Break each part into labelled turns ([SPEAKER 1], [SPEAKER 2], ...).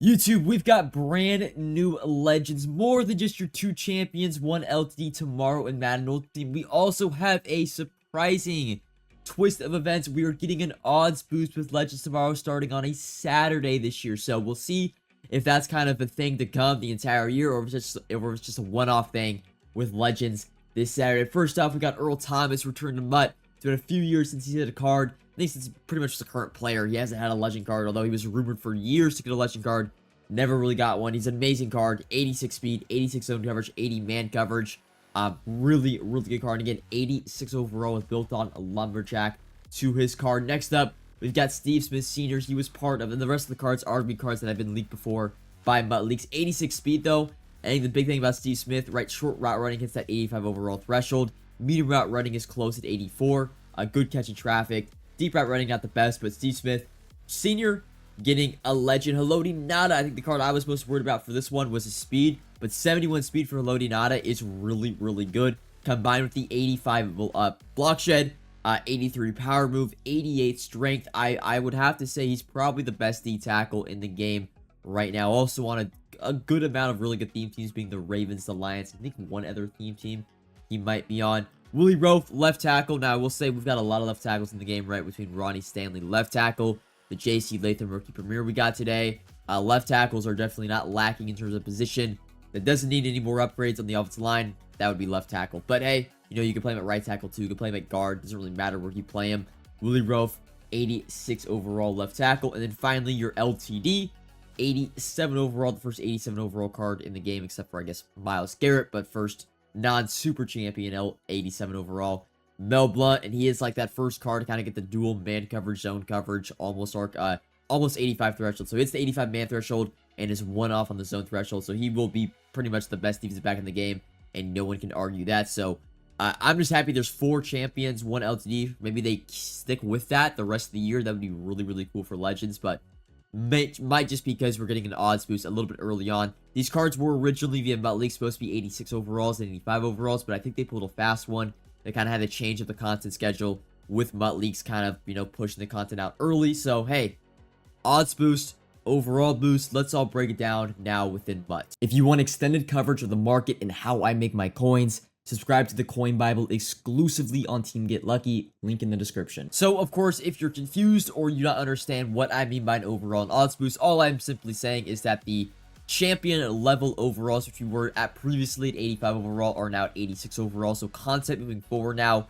[SPEAKER 1] YouTube, we've got brand new legends, more than just your two champions, one LTD tomorrow in Madden Ultimate. We also have a surprising twist of events. We are getting an odds boost with Legends tomorrow starting on a Saturday this year. So we'll see if that's kind of a thing to come the entire year, or if it's just a one-off thing with Legends this Saturday. First off, we got Earl Thomas returned to MUT. It's been a few years since he's had a card. I think since pretty much just a current player. He hasn't had a legend card, although he was rumored for years to get a legend card. Never really got one. He's an amazing card. 86 speed, 86 zone coverage, 80 man coverage. Really good card. And again, 86 overall with built-on lumberjack to his card. Next up, we've got Steve Smith Sr. He was part of, and the rest of the cards are RB cards that have been leaked before by MUT Leaks. 86 speed, though. I think the big thing about Steve Smith, right, short route running hits that 85 overall threshold. Medium route running is close at 84. Good catching traffic. Deep route running, not the best, but Steve Smith Sr. getting a legend. Haloti Nada, I think the card I was most worried about for this one was his speed, but 71 speed for Haloti Nada is really good. Combined with the 85 block shed, 83 power move, 88 strength. I would have to say he's probably the best D tackle in the game right now. Also on a good amount of really good theme teams, being the Ravens, the Lions, I think one other theme team he might be on. Willie Roaf, left tackle. Now, I will say we've got a lot of left tackles in the game, right? Between Ronnie Stanley, left tackle, the J.C. Latham rookie premier we got today. Left tackles are definitely not lacking in terms of position. That doesn't need any more upgrades on the offensive line. That would be left tackle. But hey, you know, you can play him at right tackle too. You can play him at guard. Doesn't really matter where you play him. Willie Roaf, 86 overall left tackle. And then finally, your LTD, 87 overall. The first 87 overall card in the game, except for, I guess, Myles Garrett. But first non-super champion 87 overall, Mel Blount, and he is like that first card to kind of get the dual man coverage, zone coverage, almost 85 threshold. So it's the 85 man threshold and is one off on the zone threshold. So he will be pretty much the best defensive back in the game, and no one can argue that. So I'm just happy there's 4 champions, 1 LTD. Maybe they stick with that the rest of the year. That would be really cool for Legends, but might just because we're getting an odds boost a little bit early on. These cards were originally via MUT League supposed to be 86 overalls and 85 overalls, but I think they pulled a fast one. They kind of had to change up the content schedule with MUT Leagues kind of, you know, pushing the content out early. So, hey, odds boost, overall boost, let's all break it down now within MUT. If you want extended coverage of the market and how I make my coins, subscribe to the Coin Bible exclusively on Team Get Lucky, link in the description. So, of course, if you're confused or you don't understand what I mean by an overall and odds boost, all I'm simply saying is that the champion level overalls, which we were at previously at 85 overall, are now at 86 overall. So, concept moving forward now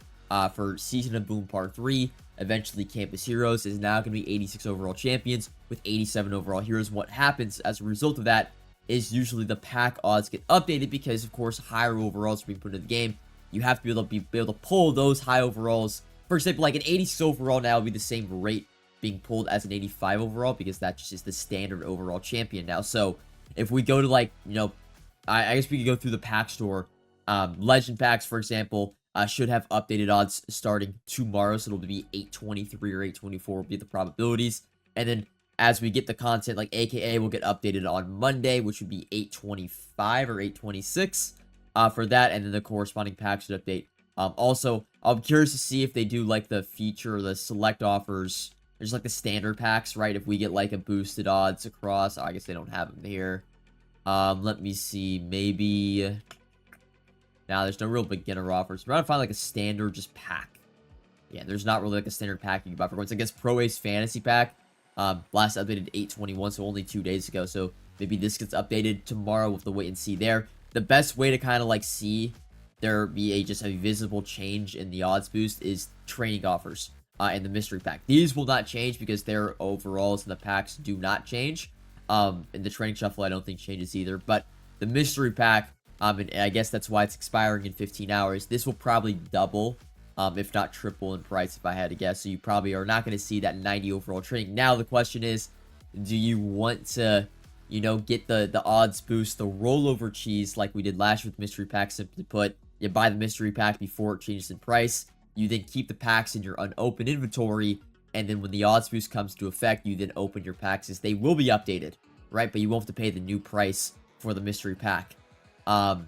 [SPEAKER 1] for Season of Boom Part 3, eventually Campus Heroes, is now going to be 86 overall champions with 87 overall heroes. What happens as a result of that is usually the pack odds get updated because, of course, higher overalls are being put into the game. You have to be able to pull those high overalls. For example, like an 86 overall now would be the same rate being pulled as an 85 overall because that just is the standard overall champion now. So if we go to, like, you know, I guess we could go through the pack store. Legend packs, for example, should have updated odds starting tomorrow. So it'll be 823 or 824 will be the probabilities. And then as we get the content, like AKA will get updated on Monday, which would be 825 or 826 for that. And then the corresponding pack should update. Also, I'm curious to see if they do like the feature or the select offers. There's like the standard packs, right? If we get like a boosted odds across, I guess they don't have them here. Let me see, maybe. Now there's no real beginner offers. We're gonna find like a standard just pack. Yeah, there's not really like a standard pack you can buy for coins. I guess Pro Ace Fantasy Pack. Last updated 8/21, so only 2 days ago. So maybe this gets updated tomorrow. We'll have to wait and see there. The best way to kind of like see there be just a visible change in the odds boost is training offers in the mystery pack. These will not change because their overalls and the packs do not change. And the training shuffle I don't think changes either. But the mystery pack, and I guess that's why it's expiring in 15 hours. This will probably double, if not triple in price if I had to guess. So you probably are not going to see that 90 overall training. Now the question is, do you want to, you know, get the odds boost, the rollover cheese like we did last year with mystery pack? Simply put, you buy the mystery pack before it changes in price. You then keep the packs in your unopened inventory. And then when the odds boost comes to effect, you then open your packs as they will be updated, right? But you won't have to pay the new price for the mystery pack. I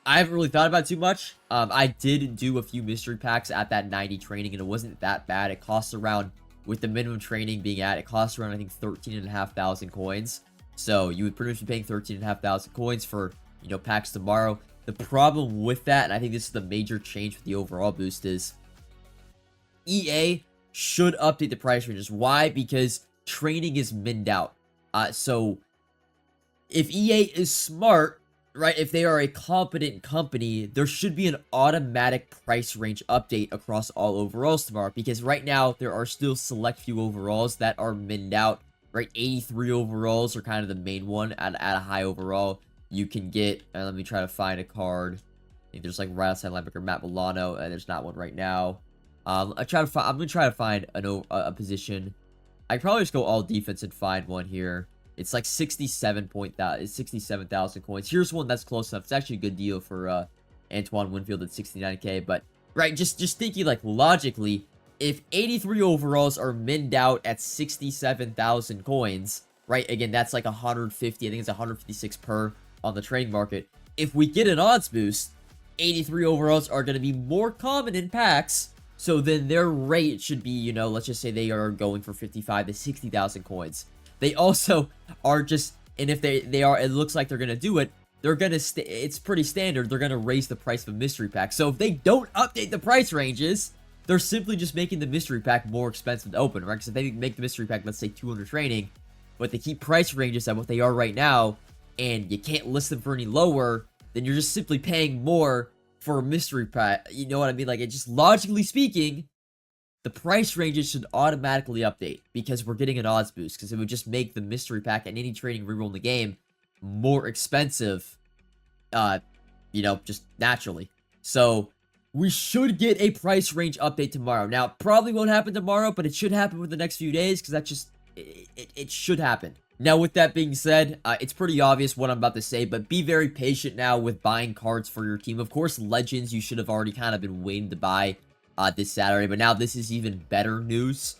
[SPEAKER 1] haven't really thought about it too much. I did do a few mystery packs at that 90 training, and it wasn't that bad. It costs around, with the minimum training being at, it costs around, I think, 13,500 coins. So you would pretty much be paying 13,500 coins for, you know, packs tomorrow. The problem with that, and I think this is the major change with the overall boost, is EA should update the price ranges. Why? Because training is minned out. So if EA is smart, right, if they are a competent company, there should be an automatic price range update across all overalls tomorrow. Because right now, there are still select few overalls that are minned out, right? 83 overalls are kind of the main one at a high overall. You can get, let me try to find a card. I think there's like right outside linebacker Matt Milano, and there's not one right now. I'm gonna try to find a position. I probably just go all defense and find one here. It's like 67,000 coins. Here's one that's close enough. It's actually a good deal for Antoine Winfield at 69k. But right, just thinking like logically, if 83 overalls are minned out at 67,000 coins, right? Again, that's like 150. I think it's 156 per on the trading market. If we get an odds boost, 83 overalls are going to be more common in packs. So then their rate should be, you know, let's just say they are going for 55 to 60,000 coins. They also are just, and if they are, it looks like they're going to do it, they're going to, it's pretty standard, they're going to raise the price of a mystery pack. So if they don't update the price ranges, they're simply just making the mystery pack more expensive to open, right? Because if they make the mystery pack, let's say 200 training, but they keep price ranges at what they are right now, and you can't list them for any lower, then you're just simply paying more for a mystery pack. You know what I mean? Like, it just, logically speaking, the price ranges should automatically update because we're getting an odds boost, because it would just make the mystery pack and any trading reroll in the game more expensive, you know, just naturally. So we should get a price range update tomorrow. Now, probably won't happen tomorrow, but it should happen within the next few days, because that's just, it should happen. Now, with that being said, it's pretty obvious what I'm about to say, but be very patient now with buying cards for your team. Of course, Legends, you should have already kind of been waiting to buy this Saturday, but now this is even better news,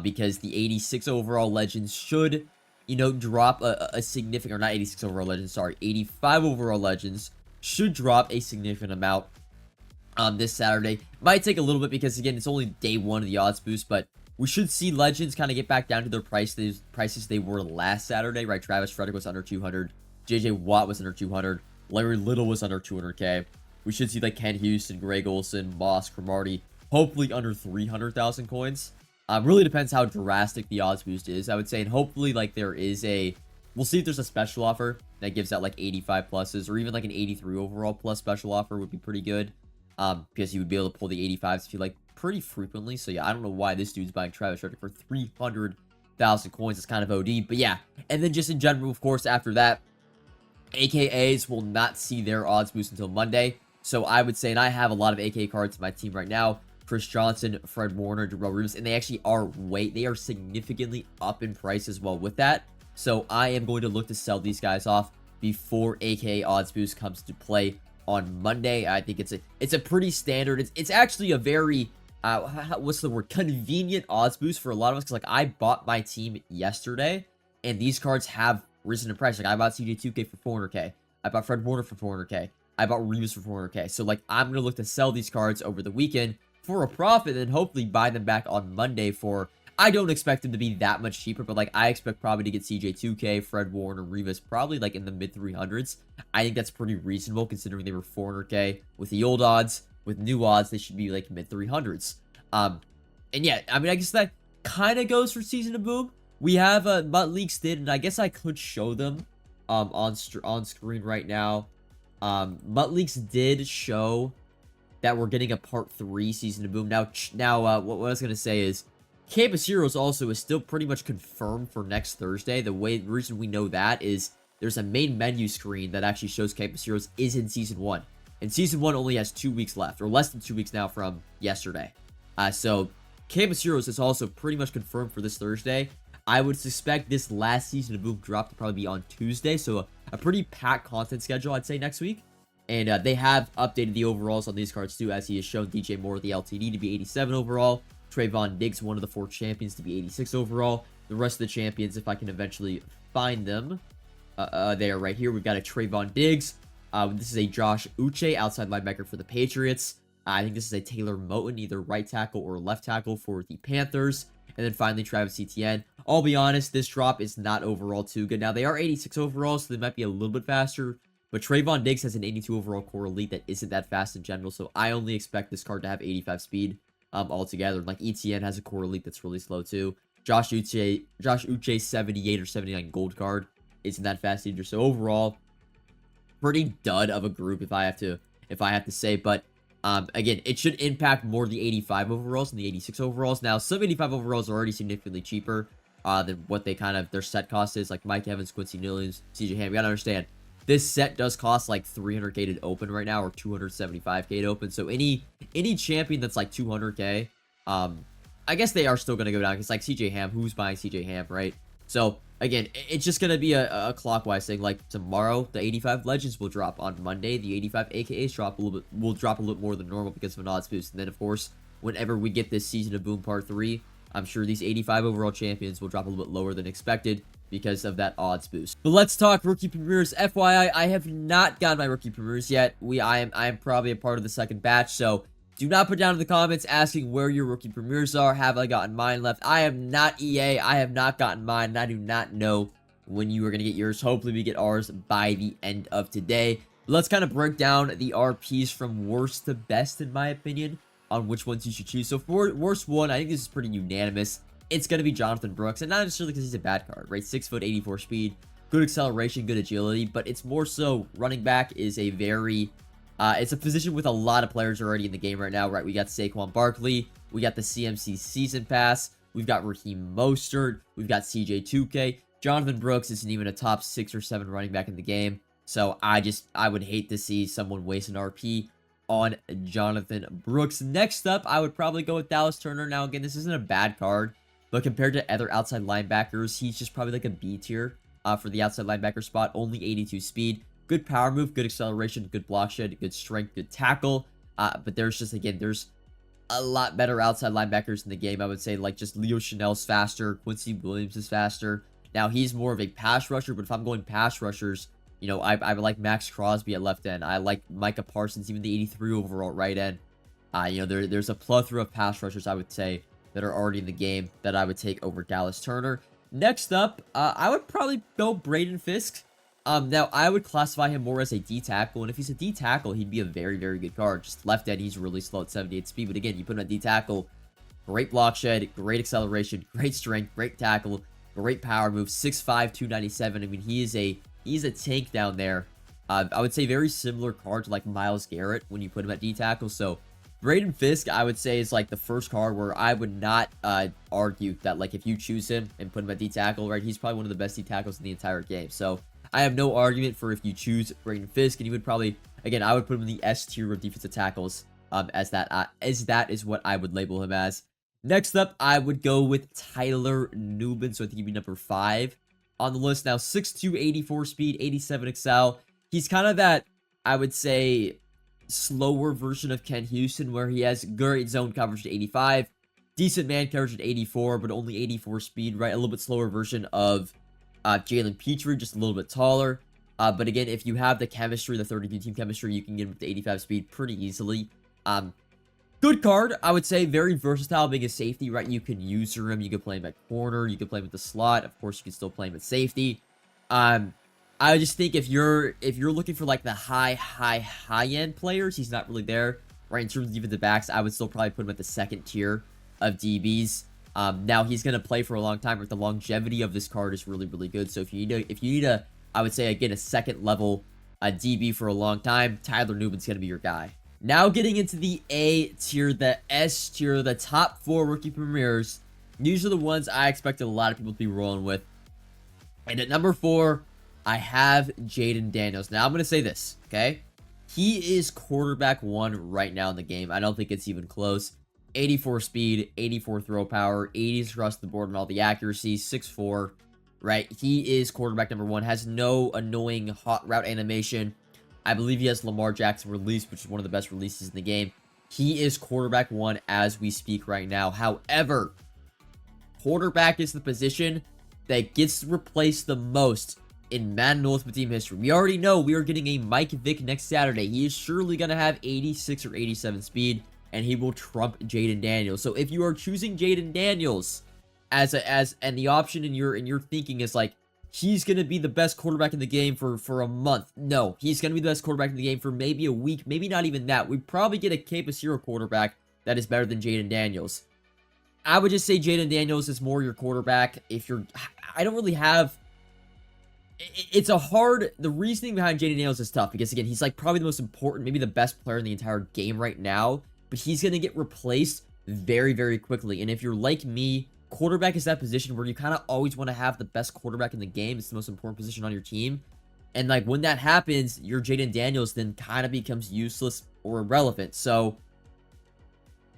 [SPEAKER 1] because the 86 overall Legends should, you know, drop a significant, or not 86 overall Legends, sorry, 85 overall Legends should drop a significant amount this Saturday. Might take a little bit because, again, it's only day one of the odds boost, but we should see Legends kind of get back down to their prices they were last Saturday, right? Travis Frederick was under 200. JJ Watt was under 200. Larry Little was under 200k. We should see like Ken Houston, Greg Olsen, Moss, Cromartie, hopefully under 300,000 coins. Really depends how drastic the odds boost is, I would say. And hopefully, like, there is a... We'll see if there's a special offer that gives out like 85 pluses, or even like an 83 overall plus special offer would be pretty good. Because you would be able to pull the 85s if you like pretty frequently. So yeah, I don't know why this dude's buying Travis Frederick for 300,000 coins. It's kind of OD. But yeah, and then just in general, of course, after that, AKAs will not see their odds boost until Monday. So I would say, and I have a lot of AK cards in my team right now, Chris Johnson, Fred Warner, Darrell Reeves, and they actually are they are significantly up in price as well with that. So I am going to look to sell these guys off before AKA odds boost comes to play on Monday. I think it's a pretty standard, it's actually a very what's the word, convenient odds boost for a lot of us, because like I bought my team yesterday and these cards have risen in price. Like I bought CJ2K for 400k, I bought Fred Warner for 400k, I bought Reeves for 400k. So like I'm gonna look to sell these cards over the weekend for a profit and hopefully buy them back on Monday for, I don't expect them to be that much cheaper, but like I expect probably to get CJ2K, Fred Warner, Reeves probably like in the mid 300s. I think that's pretty reasonable considering they were 400k with the old odds. With new odds, they should be like mid 300s. And yeah, I mean, I guess that kind of goes for Season of Boom. We have Mutt Leaks did, and I guess I could show them on screen right now. Mutt Leaks did show that we're getting a part 3 Season of Boom. Now what I was gonna say is, Campus Heroes also is still pretty much confirmed for next Thursday. The reason we know that is there's a main menu screen that actually shows Campus Heroes is in Season 1. And Season 1 only has 2 weeks left, or less than 2 weeks now from yesterday. So Campus Heroes is also pretty much confirmed for this Thursday. I would suspect this last Season of Boom drop to probably be on Tuesday. So a pretty packed content schedule, I'd say, next week. And they have updated the overalls on these cards too, as he has shown DJ Moore, the LTD, to be 87 overall. Trayvon Diggs, one of the 4 champions, to be 86 overall. The rest of the champions, if I can eventually find them, they are right here. We've got a Trayvon Diggs. This is a Josh Uche, outside linebacker for the Patriots. I think this is a Taylor Moton, either right tackle or left tackle for the Panthers. and then finally Travis Etienne. I'll be honest, this drop is not overall too good. Now, they are 86 overall, so they might be a little bit faster, but Trayvon Diggs has an 82 overall core elite that isn't that fast in general, so I only expect this card to have 85 speed altogether. Like, Etienne has a core elite that's really slow too. Josh Uche 78 or 79 gold card isn't that fast either. So overall, pretty dud of a group if I have to say. But again, it should impact more the 85 overalls than the 86 overalls. Now, some 85 overalls are already significantly cheaper than what they their set cost is. Like Mike Evans, Quincy Williams, CJ Ham. You gotta understand, this set does cost like 300k to open right now, or 275k to open. So any champion that's like 200k, I guess they are still going to go down, because like CJ Ham, who's buying CJ Ham, right? So again, it's just going to be a clockwise thing. Like tomorrow, the 85 Legends will drop. On Monday, the 85 AKAs will drop a little bit more than normal because of an odds boost. And then of course, whenever we get this Season of Boom Part 3, I'm sure these 85 overall champions will drop a little bit lower than expected because of that odds boost. But let's talk rookie premieres. FYI, I have not gotten my rookie premieres yet. I am probably a part of the second batch, so do not put down in the comments asking where your rookie premieres are. Have I gotten mine left? I am not EA. I have not gotten mine, and I do not know when you are going to get yours. Hopefully, we get ours by the end of today. But let's kind of break down the RPs from worst to best, in my opinion, on which ones you should choose. So for worst one, I think this is pretty unanimous. It's going to be Jonathan Brooks, and not necessarily because he's a bad card, right? 6 foot, 84 speed, good acceleration, good agility, but it's more so running back is a very... it's a position with a lot of players already in the game right now, right? We got Saquon Barkley, we got the CMC Season Pass, we've got Raheem Mostert, we've got CJ2K. Jonathan Brooks isn't even a top 6 or 7 running back in the game, so I would hate to see someone waste an RP on Jonathan Brooks. Next up, I would probably go with Dallas Turner. Now, again, this isn't a bad card, but compared to other outside linebackers, he's just probably like a B tier for the outside linebacker spot. Only 82 speed. Good power move, good acceleration, good block shed, good strength, good tackle. But there's just, again, there's a lot better outside linebackers in the game. I would say, like, just Leo Chanel's faster. Quincy Williams is faster. Now, he's more of a pass rusher, but if I'm going pass rushers, you know, I would like Max Crosby at left end. I like Micah Parsons, even the 83 overall at right end. You know, there's a plethora of pass rushers, I would say, that are already in the game that I would take over Dallas Turner. Next up, I would probably go Braden Fisk. Now, I would classify him more as a D tackle, and if he's a D tackle, he'd be a very, very good card. Just left end, he's really slow at 78 speed, but again, you put him at D tackle, great block shed, great acceleration, great strength, great tackle, great power move, 6'5", 297. I mean, he's a tank down there. I would say very similar card to like Myles Garrett when you put him at D tackle. So Braden Fisk, I would say, is like the first card where I would not argue that, like, if you choose him and put him at D tackle, right, he's probably one of the best D tackles in the entire game. So I have no argument for if you choose Braden Fisk, and you would probably, again, I would put him in the S tier of defensive tackles, as that is what I would label him as. Next up, I would go with Tyler Nubin, so I think he'd be number 5 on the list. Now, 6'2", 84 speed, 87 excel. He's kind of that, I would say, slower version of Ken Houston, where he has great zone coverage at 85, decent man coverage at 84, but only 84 speed, right? A little bit slower version of Jalen Petrie, just a little bit taller. But again, if you have the chemistry, the 32-team chemistry, you can get him with the 85 speed pretty easily. Good card, I would say, very versatile, being a safety, right? You can use him, you can play him at corner, you can play him at the slot. Of course, you can still play him at safety. I just think if you're looking for like the high-end players, he's not really there, right? In terms of even the backs, I would still probably put him at the second tier of DBs. Now he's gonna play for a long time, but the longevity of this card is really, really good. So if you need a, I would say, again, a second level DB for a long time, Tyler Nubin's gonna be your guy. Now getting into the A tier, the S tier, the top 4 rookie premieres. These are the ones I expected a lot of people to be rolling with. And at number 4, I have Jaden Daniels. Now I'm gonna say this, okay? He is quarterback 1 right now in the game. I don't think it's even close. 84 speed, 84 throw power, 80s across the board on all the accuracy, 6'4", right? He is quarterback number 1, has no annoying hot route animation. I believe he has Lamar Jackson release, which is one of the best releases in the game. He is quarterback 1 as we speak right now. However, quarterback is the position that gets replaced the most in Madden Ultimate Team history. We already know we are getting a Mike Vick next Saturday. He is surely going to have 86 or 87 speed, and he will trump Jaden Daniels. So if you are choosing Jaden Daniels, and the option in your thinking is like, he's gonna be the best quarterback in the game for a month. No, he's gonna be the best quarterback in the game for maybe a week, maybe not even that. We probably get a Capus Hero quarterback that is better than Jaden Daniels. I would just say Jaden Daniels is more your quarterback. If you're, I don't really have. It's a hard. The reasoning behind Jaden Daniels is tough because again, he's like probably the most important, maybe the best player in the entire game right now. But he's gonna get replaced very, very quickly. And if you're like me, quarterback is that position where you kind of always want to have the best quarterback in the game. It's the most important position on your team. And like when that happens, your Jaden Daniels then kind of becomes useless or irrelevant. So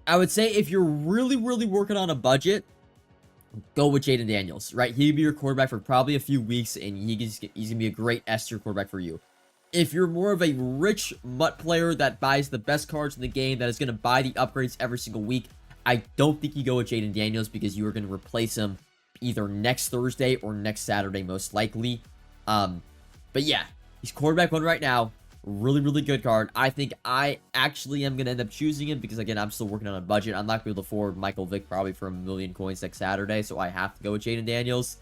[SPEAKER 1] I would say if you're really, really working on a budget, go with Jaden Daniels, right? He'll be your quarterback for probably a few weeks, and he's going to be a great S-tier quarterback for you. If you're more of a rich MUT player that buys the best cards in the game, that is going to buy the upgrades every single week, I don't think you go with Jaden Daniels because you are going to replace him either next Thursday or next Saturday, most likely. But yeah, he's quarterback one right now. Really, really good card. I think I actually am going to end up choosing him because, again, I'm still working on a budget. I'm not going to be able to afford Michael Vick probably for 1,000,000 coins next Saturday, so I have to go with Jaden Daniels.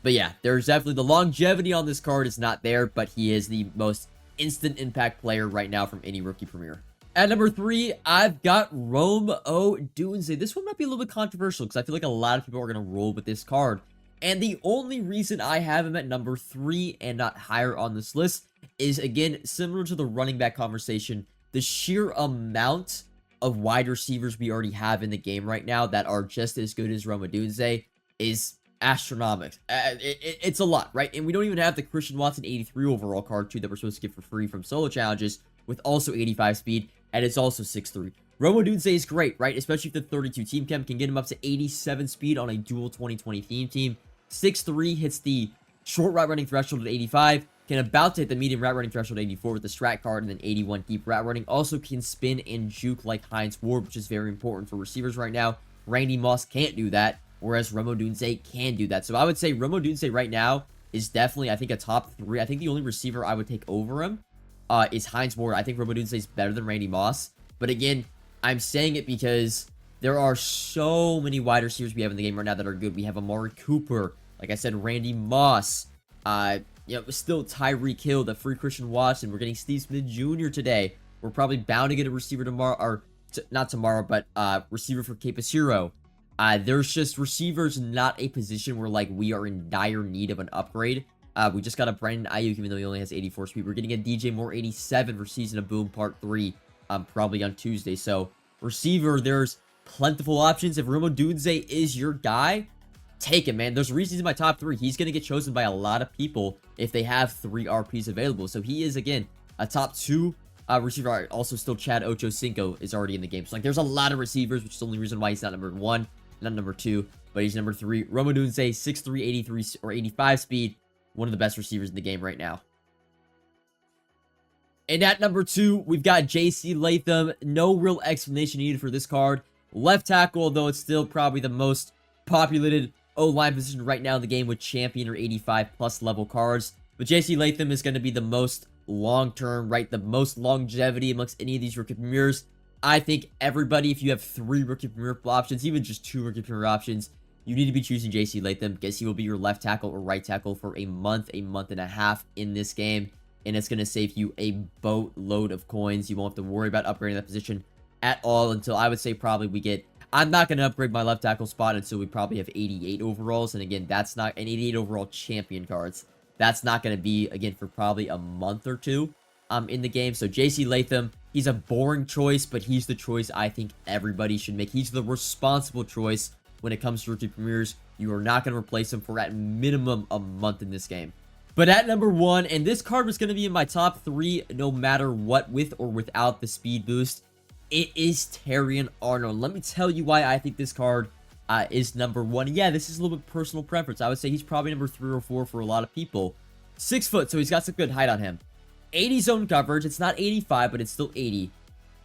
[SPEAKER 1] But yeah, there's definitely the longevity on this card is not there, but he is the most instant impact player right now from any rookie premier. At number 3, I've got Rome Odunze. This one might be a little bit controversial because I feel like a lot of people are going to roll with this card. And the only reason I have him at number 3 and not higher on this list is, again, similar to the running back conversation, the sheer amount of wide receivers we already have in the game right now that are just as good as Rome Odunze is astronomical. It's a lot, right? And we don't even have the Christian Watson 83 overall card, too, that we're supposed to get for free from solo challenges with also 85 speed, and it's also 6'3". Rome Odunze is great, right? Especially if the 32 team chem can get him up to 87 speed on a dual 2020 theme team. 6'3", hits the short route running threshold at 85, can about to hit the medium route running threshold at 84 with the strat card, and then 81 deep route running. Also can spin and juke like Hines Ward, which is very important for receivers right now. Randy Moss can't do that, whereas Rome Odunze can do that. So I would say Rome Odunze right now is definitely, I think, a top 3. I think the only receiver I would take over him is Hines Ward. I think Rome Odunze is better than Randy Moss. But again, I'm saying it because there are so many wide receivers we have in the game right now that are good. We have Amari Cooper, like I said, Randy Moss, still Tyreek Hill, the free Christian Watson. We're getting Steve Smith Jr. today. We're probably bound to get a receiver tomorrow, or not tomorrow, but receiver for Capus Hero. There's just receivers not a position where like we are in dire need of an upgrade. We just got a Brandon Ayuk, even though he only has 84 speed. We're getting a DJ Moore 87 for Season of Boom Part 3, probably on Tuesday. So receiver, there's plentiful options. If Rome Odunze is your guy, take him, man. There's reasons in my top 3. He's going to get chosen by a lot of people if they have 3 RPs available. So he is, again, a top 2 receiver. Also, still Chad Ochocinco is already in the game. So, like, there's a lot of receivers, which is the only reason why he's not number 1, not number 2, but he's number 3. Rome Odunze, 6'3", 83 or 85 speed. One of the best receivers in the game right now. And at number 2, we've got J.C. Latham. No real explanation needed for this card. Left tackle, though it's still probably the most populated O-line position right now in the game with champion or 85 plus level cards. But J.C. Latham is going to be the most long-term, right? The most longevity amongst any of these rookie premieres. I think everybody, if you have 3 rookie premier options, even just 2 rookie premier options, you need to be choosing J.C. Latham because he will be your left tackle or right tackle for a month and a half in this game. And it's going to save you a boatload of coins. You won't have to worry about upgrading that position at all until I would say probably we get... I'm not going to upgrade my left tackle spot until we probably have 88 overalls. And again, that's not an 88 overall champion cards. That's not going to be, again, for probably a month or 2 in the game. So J.C. Latham, he's a boring choice, but he's the choice I think everybody should make. He's the responsible choice when it comes to rookie premieres. You are not going to replace him for at minimum a month in this game. But at number 1, and this card was going to be in my top 3 no matter what, with or without the speed boost, it is Terrion Arnold. Let me tell you why I think this card is number 1. Yeah, this is a little bit personal preference. I would say he's probably number 3 or 4 for a lot of people. 6 foot, so he's got some good height on him. 80 zone coverage. It's not 85, but it's still 80.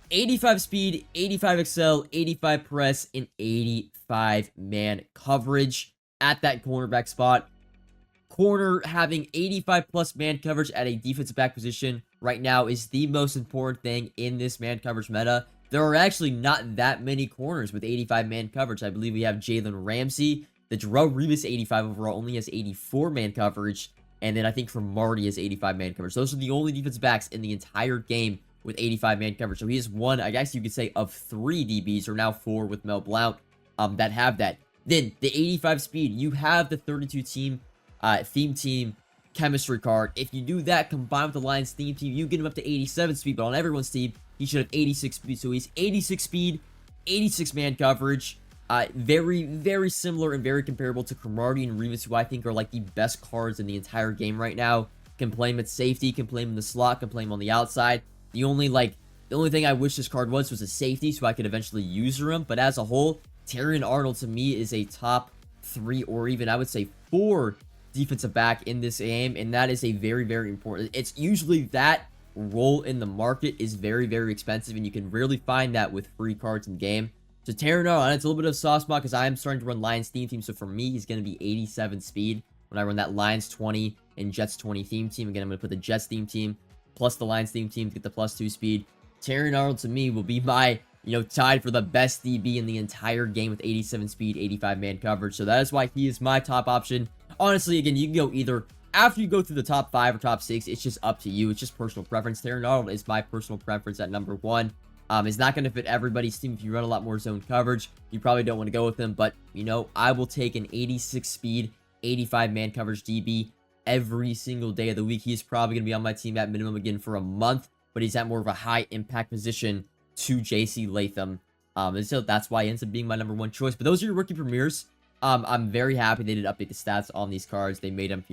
[SPEAKER 1] 85 speed, 85 excel, 85 press, and 85 man coverage at that cornerback spot. Corner having 85 plus man coverage at a defensive back position right now is the most important thing in this man coverage meta. there are actually not that many corners with 85 man coverage. I believe we have Jalen Ramsey. The Darrelle Revis 85 overall only has 84 man coverage. And then I think from Marty has 85 man coverage. Those are the only defensive backs in the entire game with 85 man coverage. So he is one, I guess you could say, of 3 DBs, or now 4 with Mel Blount, that have that. Then the 85 speed, you have the 32 team theme team chemistry card. If you do that combined with the Lions theme team, you get him up to 87 speed. But on everyone's team, he should have 86 speed. So he's 86 speed, 86 man coverage. Very, very similar and very comparable to Cromartie and Revis, who I think are like the best cards in the entire game right now. Can play him at safety, can play him in the slot, can play him on the outside. The only thing I wish this card was a safety, so I could eventually use him. But as a whole, Terrion Arnold to me is a top 3 or even I would say 4 defensive back in this game, and that is a very, very important. It's usually that role in the market is very, very expensive, and you can rarely find that with free cards in game. So Terrion Arnold, it's a little bit of a soft spot because I am starting to run Lions theme team. So for me, he's going to be 87 speed when I run that Lions 20 and Jets 20 theme team. Again, I'm going to put the Jets theme team plus the Lions theme team to get the +2 speed. Terrion Arnold to me will be my, tied for the best DB in the entire game with 87 speed, 85 man coverage. So that is why he is my top option. Honestly, again, you can go either after you go through the top 5 or top 6. It's just up to you. It's just personal preference. Terrion Arnold is my personal preference at number 1. It's not going to fit everybody's team. If you run a lot more zone coverage, you probably don't want to go with him. But, I will take an 86 speed, 85 man coverage DB every single day of the week. He's probably going to be on my team at minimum again for a month. But he's at more of a high impact position to JC Latham. And so that's why he ends up being my number 1 choice. But those are your rookie premieres. I'm very happy they did update the stats on these cards. They made them,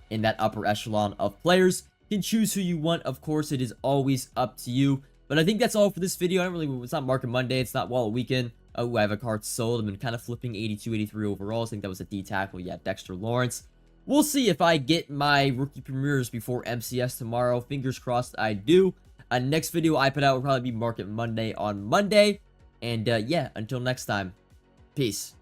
[SPEAKER 1] in that upper echelon of players. You can choose who you want. Of course, it is always up to you. But I think that's all for this video. It's not Market Monday. It's not Wallet Weekend. Oh, I have a card sold. I've been kind of flipping 82, 83 overall. I think that was a D tackle. Yeah, Dexter Lawrence. We'll see if I get my rookie premieres before MCS tomorrow. Fingers crossed I do. Next video I put out will probably be Market Monday on Monday. And yeah, until next time, peace.